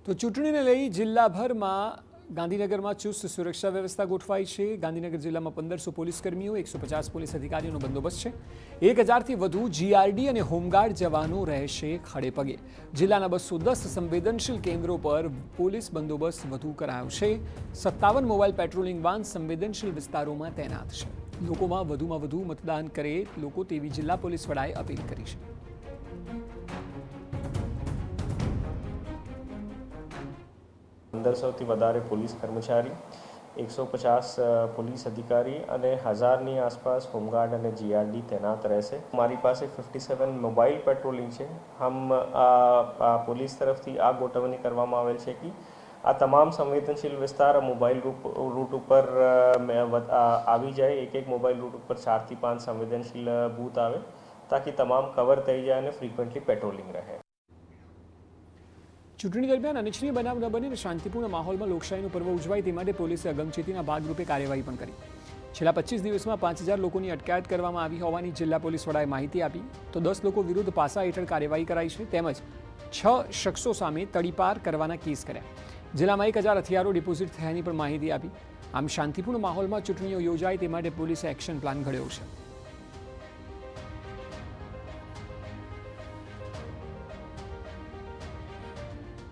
તો ચૂંટણીને લઈ જિલ્લાભરમાં ગાંધીનગરમાં ચુસ્ત સુરક્ષા વ્યવસ્થા ગોઠવાઈ છે। ગાંધીનગર જિલ્લામાં 1500 પોલીસ કર્મીઓ 150 પોલીસ અધિકારીઓનો બંદોબસ્ત છે। 1000થી વધુ જીઆરડી અને હોમગાર્ડ જવાનો રહેશે ખડે પગે। જિલ્લાના 210 સંવેદનશીલ કેન્દ્રો પર પોલીસ બંદોબસ્ત વધુ કરાયો છે। 57 મોબાઈલ પેટ્રોલિંગ વાન સંવેદનશીલ વિસ્તારોમાં તૈનાત છે। લોકોમાં વધુમાં વધુ મતદાન કરે લોકો તેવી જિલ્લા પોલીસ વડાએ અપીલ કરી છે। થી વધારે પોલીસ કર્મચારી 150 પોલીસ અધિકારી અને 1000ની આસપાસ હોમગાર્ડ અને જીઆરડી તૈનાત રહેશે। મારી પાસે 57 મોબાઈલ પેટ્રોલિંગ છે। પોલીસ તરફથી આ ગોઠવણી કરવામાં આવેલ છે કે આ તમામ સંવેદનશીલ વિસ્તાર મોબાઈલ રૂટ ઉપર આવી જાય। એક મોબાઈલ રૂટ ઉપર 4 થી 5 સંવેદનશીલ બૂથ આવે તાકી તમામ કવર થઈ જાય અને ફ્રીક્વન્ટલી પેટ્રોલિંગ રહે। ચૂંટણી દરમિયાન અનિચ્છનીય બનાવ ન બને અને શાંતિપૂર્ણ માહોલમાં લોકશાહીનું પર્વ ઉજવાય તે માટે પોલીસે અગમચેતીના ભાગરૂપે કાર્યવાહી પણ કરી। છેલ્લા 25 દિવસમાં 5000 લોકોની અટકાયત કરવામાં આવી હોવાની જિલ્લા પોલીસ વડાએ માહિતી આપી। તો 10 લોકો વિરુદ્ધ પાસા હેઠળ કાર્યવાહી કરાઈ છે તેમજ 6 શખ્સો સામે તડીપાર કરવાના કેસ કર્યા। જિલ્લામાં 1000 હથિયારો ડિપોઝિટ થયાની પણ માહિતી આપી। આમ શાંતિપૂર્ણ માહોલમાં ચૂંટણીઓ યોજાય તે માટે પોલીસે એક્શન પ્લાન ઘડ્યો છે।